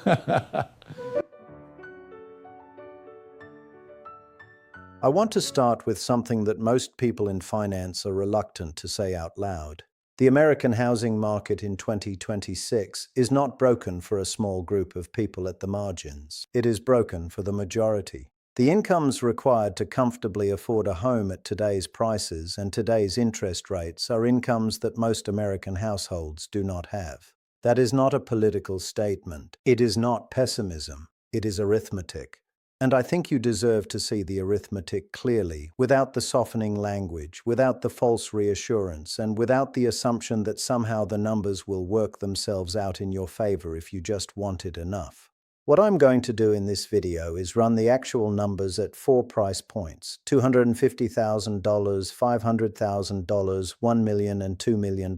I want to start with something that most people in finance are reluctant to say out loud. The American housing market in 2026 is not broken for a small group of people at the margins. It is broken for the majority. The incomes required to comfortably afford a home at today's prices and today's interest rates are incomes that most American households do not have. That is not a political statement. It is not pessimism. It is arithmetic. And I think you deserve to see the arithmetic clearly, without the softening language, without the false reassurance, and without the assumption that somehow the numbers will work themselves out in your favor if you just want it enough. What I'm going to do in this video is run the actual numbers at 4 price points: $250,000, $500,000, $1 million, and $2 million,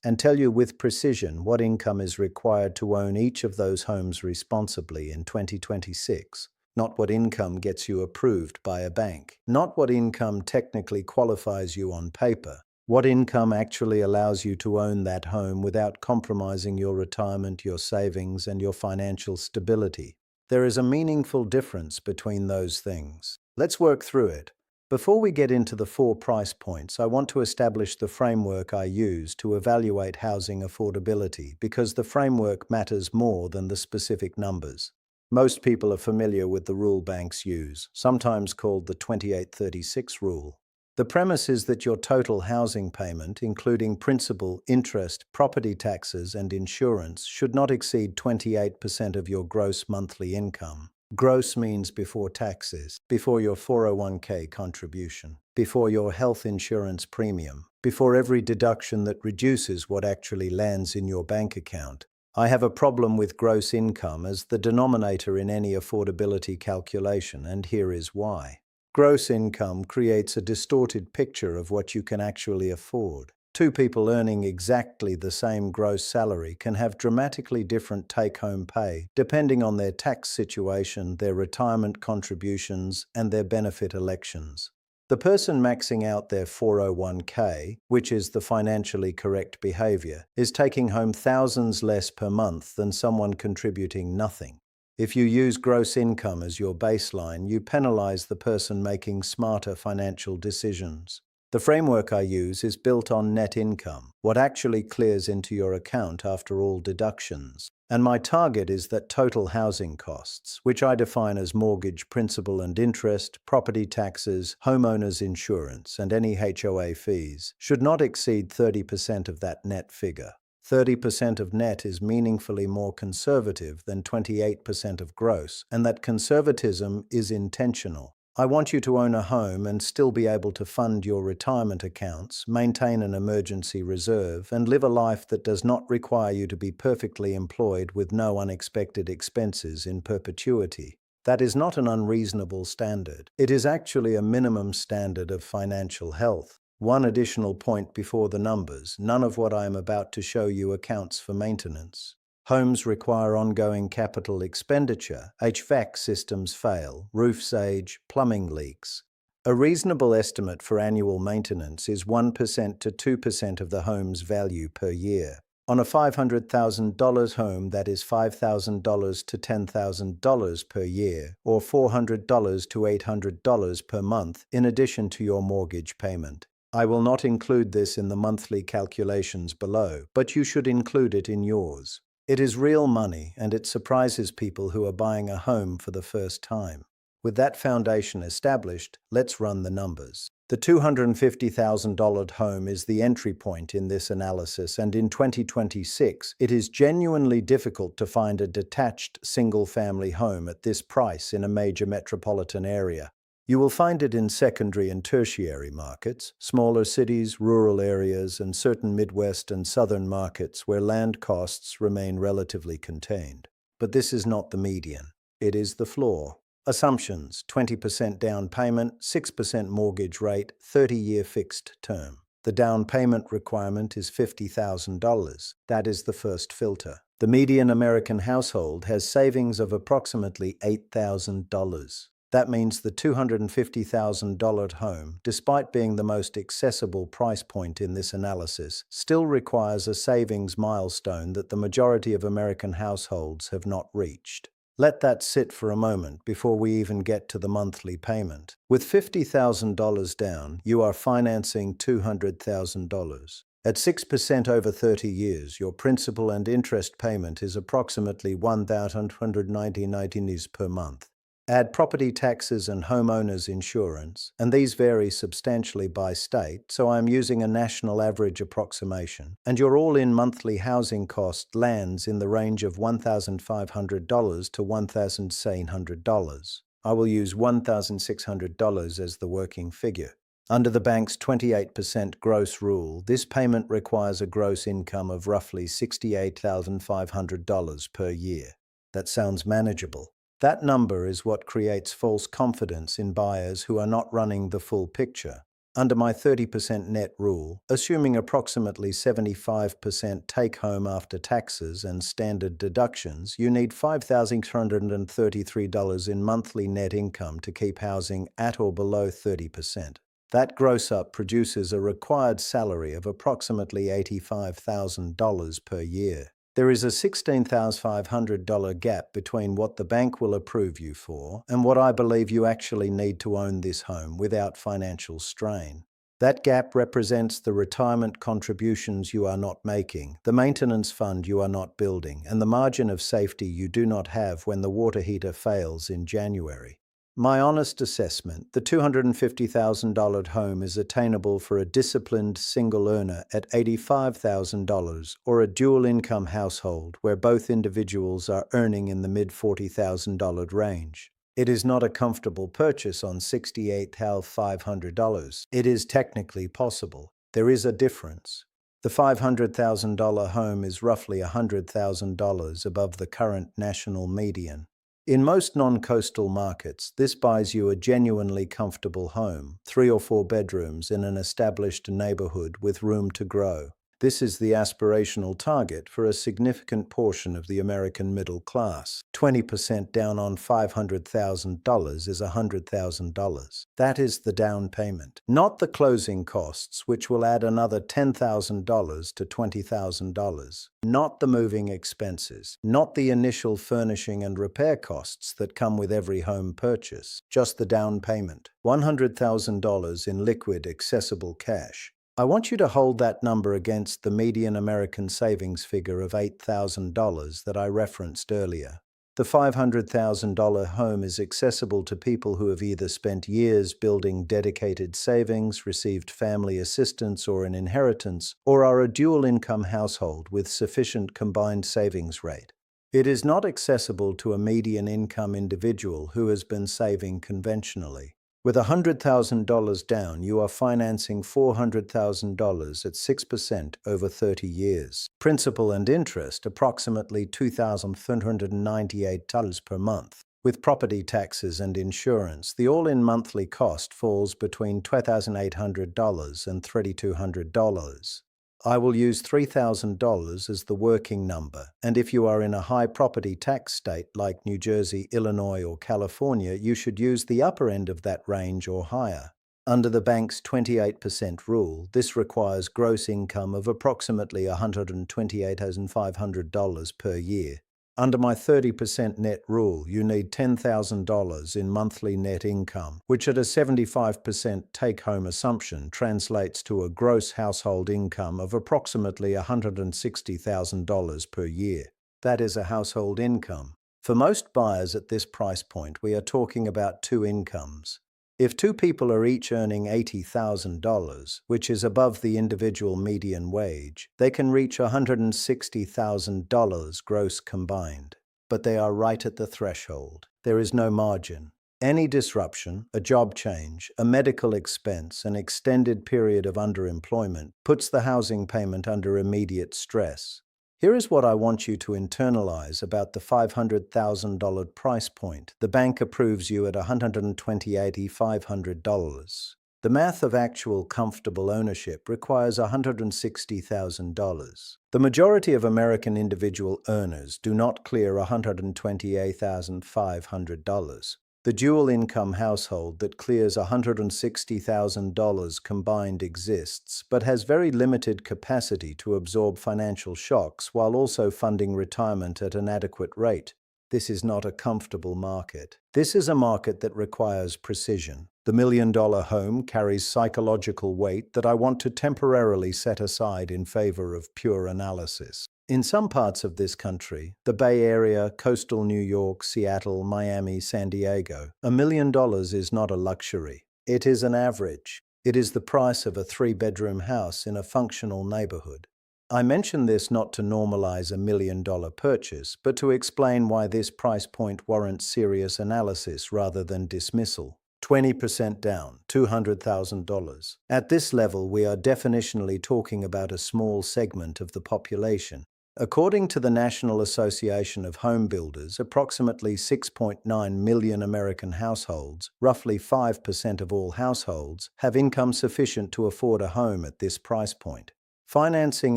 and tell you with precision what income is required to own each of those homes responsibly in 2026. Not what income gets you approved by a bank. Not what income technically qualifies you on paper. What income actually allows you to own that home without compromising your retirement, your savings, and your financial stability. There is a meaningful difference between those things. Let's work through it. Before we get into the 4 price points, I want to establish the framework I use to evaluate housing affordability, because the framework matters more than the specific numbers. Most people are familiar with the rule banks use, sometimes called the 2836 rule. The premise is that your total housing payment, including principal, interest, property taxes, and insurance, should not exceed 28% of your gross monthly income. Gross means before taxes, before your 401k contribution, before your health insurance premium, before every deduction that reduces what actually lands in your bank account. I have a problem with gross income as the denominator in any affordability calculation, and here is why. Gross income creates a distorted picture of what you can actually afford. Two people earning exactly the same gross salary can have dramatically different take-home pay, depending on their tax situation, their retirement contributions, and their benefit elections. The person maxing out their 401k, which is the financially correct behavior, is taking home thousands less per month than someone contributing nothing. If you use gross income as your baseline, you penalize the person making smarter financial decisions. The framework I use is built on net income, what actually clears into your account after all deductions. And my target is that total housing costs, which I define as mortgage principal and interest, property taxes, homeowners insurance, and any HOA fees, should not exceed 30% of that net figure. 30% of net is meaningfully more conservative than 28% of gross, and that conservatism is intentional. I want you to own a home and still be able to fund your retirement accounts, maintain an emergency reserve, and live a life that does not require you to be perfectly employed with no unexpected expenses in perpetuity. That is not an unreasonable standard. It is actually a minimum standard of financial health. One additional point before the numbers: none of what I am about to show you accounts for maintenance. Homes require ongoing capital expenditure. HVAC systems fail, roofs age, plumbing leaks. A reasonable estimate for annual maintenance is 1% to 2% of the home's value per year. On a $500,000 home, that is $5,000 to $10,000 per year, or $400 to $800 per month, in addition to your mortgage payment. I will not include this in the monthly calculations below, but you should include it in yours. It is real money, and it surprises people who are buying a home for the first time. With that foundation established, let's run the numbers. The $250,000 home is the entry point in this analysis, and in 2026, it is genuinely difficult to find a detached single-family home at this price in a major metropolitan area. You will find it in secondary and tertiary markets, smaller cities, rural areas, and certain Midwest and Southern markets where land costs remain relatively contained. But this is not the median. It is the floor. Assumptions: 20% down payment, 6% mortgage rate, 30-year fixed term. The down payment requirement is $50,000. That is the first filter. The median American household has savings of approximately $8,000. That means the $250,000 home, despite being the most accessible price point in this analysis, still requires a savings milestone that the majority of American households have not reached. Let that sit for a moment before we even get to the monthly payment. With $50,000 down, you are financing $200,000. At 6% over 30 years, your principal and interest payment is approximately $1,190 per month. Add property taxes and homeowners insurance, and these vary substantially by state, so I am using a national average approximation, and your all-in monthly housing cost lands in the range of $1,500 to $1,700. I will use $1,600 as the working figure. Under the bank's 28% gross rule, this payment requires a gross income of roughly $68,500 per year. That sounds manageable. That number is what creates false confidence in buyers who are not running the full picture. Under my 30% net rule, assuming approximately 75% take-home after taxes and standard deductions, you need $5,333 in monthly net income to keep housing at or below 30%. That gross-up produces a required salary of approximately $85,000 per year. There is a $16,500 gap between what the bank will approve you for and what I believe you actually need to own this home without financial strain. That gap represents the retirement contributions you are not making, the maintenance fund you are not building, and the margin of safety you do not have when the water heater fails in January. My honest assessment, the $250,000 home is attainable for a disciplined single earner at $85,000 or a dual-income household where both individuals are earning in the mid-$40,000 range. It is not a comfortable purchase on $68,500. It is technically possible. There is a difference. The $500,000 home is roughly $100,000 above the current national median. In most non-coastal markets, this buys you a genuinely comfortable home, 3 or 4 bedrooms in an established neighborhood with room to grow. This is the aspirational target for a significant portion of the American middle class. 20% down on $500,000 is $100,000. That is the down payment, not the closing costs, which will add another $10,000 to $20,000, not the moving expenses, not the initial furnishing and repair costs that come with every home purchase, just the down payment, $100,000 in liquid, accessible cash. I want you to hold that number against the median American savings figure of $8,000 that I referenced earlier. The $500,000 home is accessible to people who have either spent years building dedicated savings, received family assistance or an inheritance, or are a dual-income household with sufficient combined savings rate. It is not accessible to a median-income individual who has been saving conventionally. With $100,000 down, you are financing $400,000 at 6% over 30 years. Principal and interest approximately $2,398 per month. With property taxes and insurance, the all-in monthly cost falls between $2,800 and $3,200. I will use $3,000 as the working number, and if you are in a high property tax state like New Jersey, Illinois, or California, you should use the upper end of that range or higher. Under the bank's 28% rule, this requires gross income of approximately $128,500 per year. Under my 30% net rule, you need $10,000 in monthly net income, which at a 75% take-home assumption translates to a gross household income of approximately $160,000 per year. That is a household income. For most buyers at this price point, we are talking about 2 incomes. If 2 people are each earning $80,000, which is above the individual median wage, they can reach $160,000 gross combined. But they are right at the threshold. There is no margin. Any disruption, a job change, a medical expense, an extended period of underemployment puts the housing payment under immediate stress. Here is what I want you to internalize about the $500,000 price point. The bank approves you at $128,500. The math of actual comfortable ownership requires $160,000. The majority of American individual earners do not clear $128,500. The dual-income household that clears $160,000 combined exists, but has very limited capacity to absorb financial shocks while also funding retirement at an adequate rate. This is not a comfortable market. This is a market that requires precision. The million-dollar home carries psychological weight that I want to temporarily set aside in favor of pure analysis. In some parts of this country, the Bay Area, coastal New York, Seattle, Miami, San Diego, $1 million is not a luxury. It is an average. It is the price of a 3-bedroom house in a functional neighborhood. I mention this not to normalize a $1 million purchase, but to explain why this price point warrants serious analysis rather than dismissal. 20% down, $200,000. At this level, we are definitionally talking about a small segment of the population. According to the National Association of Home Builders, approximately 6.9 million American households, roughly 5% of all households, have income sufficient to afford a home at this price point. Financing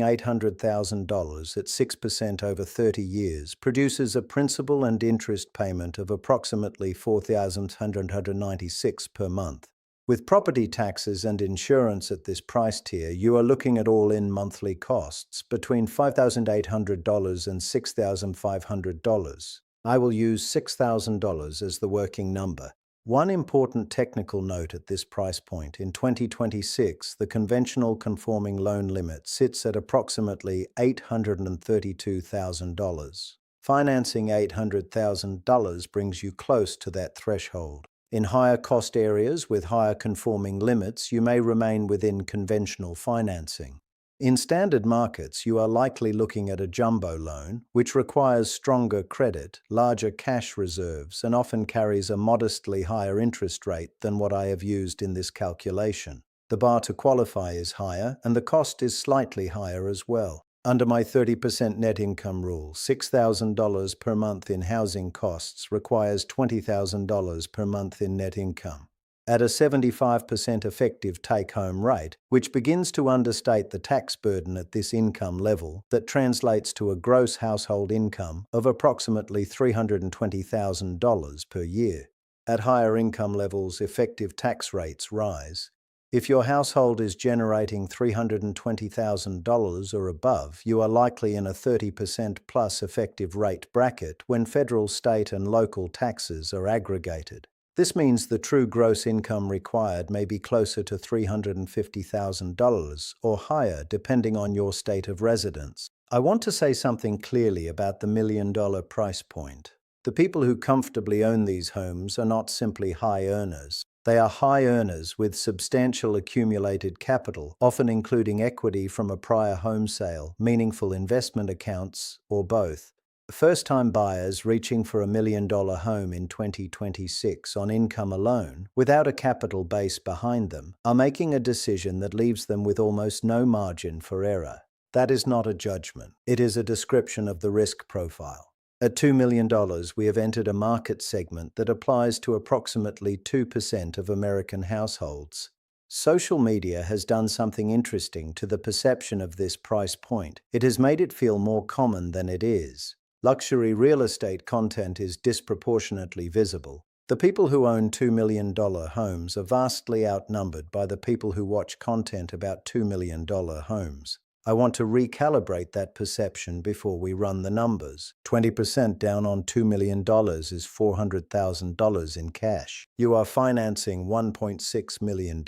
$800,000 at 6% over 30 years produces a principal and interest payment of approximately $4,196 per month. With property taxes and insurance at this price tier, you are looking at all-in monthly costs between $5,800 and $6,500. I will use $6,000 as the working number. One important technical note at this price point: in 2026, the conventional conforming loan limit sits at approximately $832,000. Financing $800,000 brings you close to that threshold. In higher cost areas with higher conforming limits, you may remain within conventional financing. In standard markets, you are likely looking at a jumbo loan, which requires stronger credit, larger cash reserves, and often carries a modestly higher interest rate than what I have used in this calculation. The bar to qualify is higher, and the cost is slightly higher as well. Under my 30% net income rule, $6,000 per month in housing costs requires $20,000 per month in net income. At a 75% effective take-home rate, which begins to understate the tax burden at this income level, that translates to a gross household income of approximately $320,000 per year. At higher income levels, effective tax rates rise. If your household is generating $320,000 or above, you are likely in a 30% plus effective rate bracket when federal, state, and local taxes are aggregated. This means the true gross income required may be closer to $350,000 or higher depending on your state of residence. I want to say something clearly about the $1 million price point. The people who comfortably own these homes are not simply high earners. They are high earners with substantial accumulated capital, often including equity from a prior home sale, meaningful investment accounts, or both. First-time buyers reaching for $1 million home in 2026 on income alone, without a capital base behind them, are making a decision that leaves them with almost no margin for error. That is not a judgment. It is a description of the risk profile. At $2 million, we have entered a market segment that applies to approximately 2% of American households. Social media has done something interesting to the perception of this price point. It has made it feel more common than it is. Luxury real estate content is disproportionately visible. The people who own $2 million homes are vastly outnumbered by the people who watch content about $2 million homes. I want to recalibrate that perception before we run the numbers. 20% down on $2 million is $400,000 in cash. You are financing $1.6 million.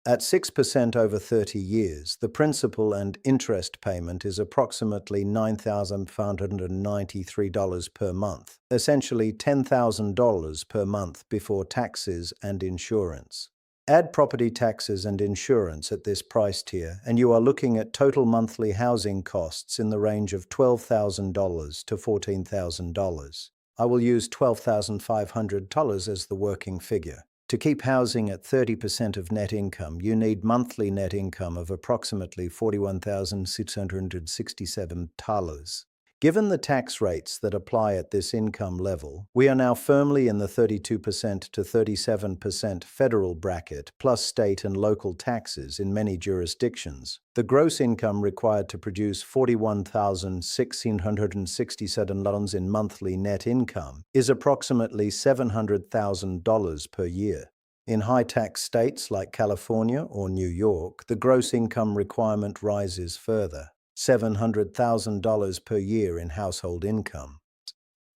At 6% over 30 years, the principal and interest payment is approximately $9,593 per month, essentially $10,000 per month before taxes and insurance. Add property taxes and insurance at this price tier, and you are looking at total monthly housing costs in the range of $12,000 to $14,000. I will use $12,500 as the working figure. To keep housing at 30% of net income, you need monthly net income of approximately $41,667. Given the tax rates that apply at this income level, we are now firmly in the 32% to 37% federal bracket, plus state and local taxes in many jurisdictions. The gross income required to produce $41,667 in monthly net income is approximately $700,000 per year. In high-tax states like California or New York, the gross income requirement rises further. $700,000 per year in household income.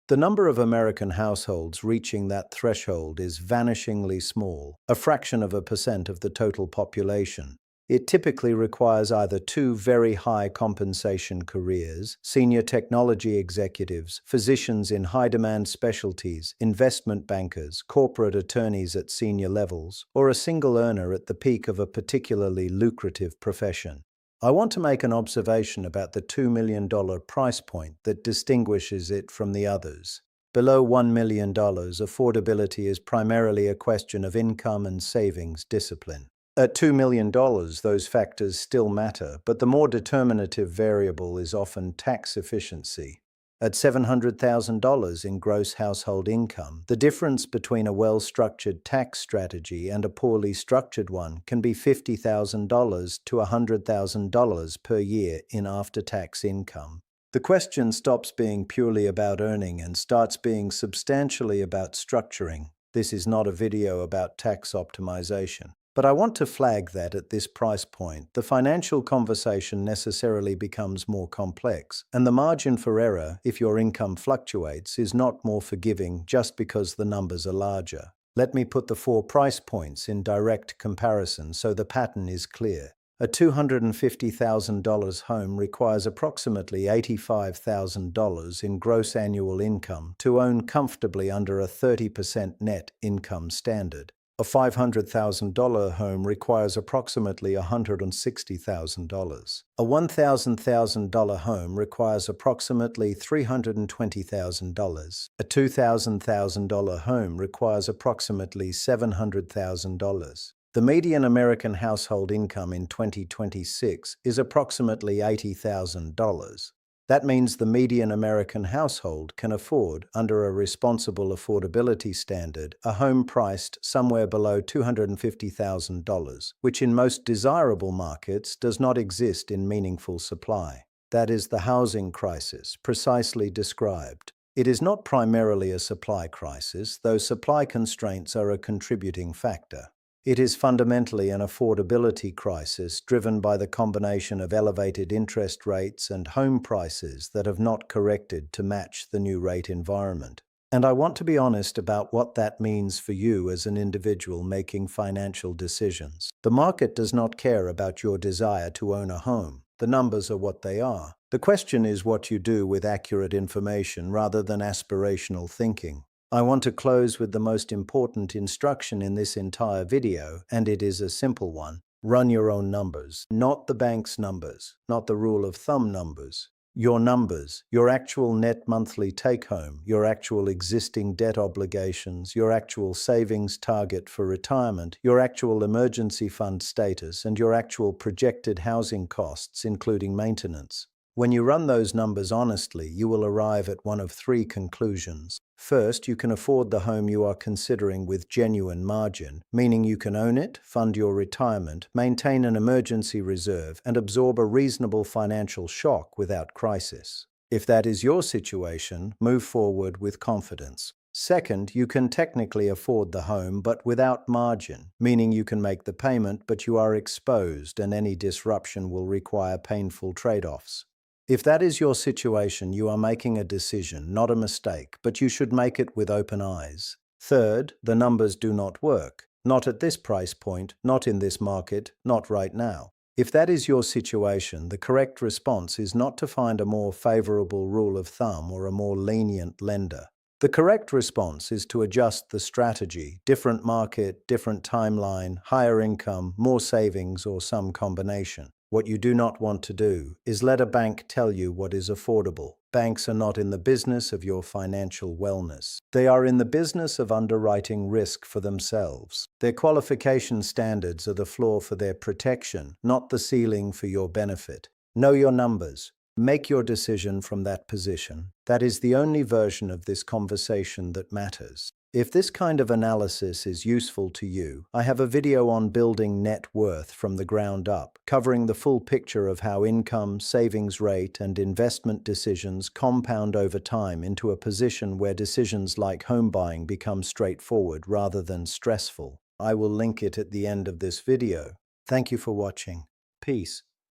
The number of American households reaching that threshold is vanishingly small, a fraction of a percent of the total population. It typically requires either two very high compensation careers, senior technology executives, physicians in high-demand specialties, investment bankers, corporate attorneys at senior levels, or a single earner at the peak of a particularly lucrative profession. I want to make an observation about the $2 million price point that distinguishes it from the others. Below $1 million, affordability is primarily a question of income and savings discipline. At $2 million, those factors still matter, but the more determinative variable is often tax efficiency. At $700,000 in gross household income, the difference between a well-structured tax strategy and a poorly structured one can be $50,000 to $100,000 per year in after-tax income. The question stops being purely about earning and starts being substantially about structuring. This is not a video about tax optimization. But I want to flag that at this price point, the financial conversation necessarily becomes more complex, and the margin for error, if your income fluctuates, is not more forgiving just because the numbers are larger. Let me put the 4 price points in direct comparison so the pattern is clear. A $250,000 home requires approximately $85,000 in gross annual income to own comfortably under a 30% net income standard. A $500,000 home requires approximately $160,000. A $1,000 home requires approximately $320,000. A $2,000 home requires approximately $700,000. The median American household income in 2026 is approximately $80,000. That means the median American household can afford, under a responsible affordability standard, a home priced somewhere below $250,000, which in most desirable markets does not exist in meaningful supply. That is the housing crisis, precisely described. It is not primarily a supply crisis, though supply constraints are a contributing factor. It is fundamentally an affordability crisis driven by the combination of elevated interest rates and home prices that have not corrected to match the new rate environment. And I want to be honest about what that means for you as an individual making financial decisions. The market does not care about your desire to own a home. The numbers are what they are. The question is what you do with accurate information rather than aspirational thinking. I want to close with the most important instruction in this entire video, and it is a simple one. Run your own numbers, not the bank's numbers, not the rule of thumb numbers. Your numbers, your actual net monthly take-home, your actual existing debt obligations, your actual savings target for retirement, your actual emergency fund status, and your actual projected housing costs, including maintenance. When you run those numbers honestly, you will arrive at one of 3 conclusions. First, you can afford the home you are considering with genuine margin, meaning you can own it, fund your retirement, maintain an emergency reserve, and absorb a reasonable financial shock without crisis. If that is your situation, move forward with confidence. Second, you can technically afford the home but without margin, meaning you can make the payment but you are exposed and any disruption will require painful trade-offs. If that is your situation, you are making a decision, not a mistake, but you should make it with open eyes. Third, the numbers do not work. Not at this price point, not in this market, not right now. If that is your situation, the correct response is not to find a more favorable rule of thumb or a more lenient lender. The correct response is to adjust the strategy, different market, different timeline, higher income, more savings, or some combination. What you do not want to do is let a bank tell you what is affordable. Banks are not in the business of your financial wellness. They are in the business of underwriting risk for themselves. Their qualification standards are the floor for their protection, not the ceiling for your benefit. Know your numbers. Make your decision from that position. That is the only version of this conversation that matters. If this kind of analysis is useful to you, I have a video on building net worth from the ground up, covering the full picture of how income, savings rate, and investment decisions compound over time into a position where decisions like home buying become straightforward rather than stressful. I will link it at the end of this video. Thank you for watching. Peace.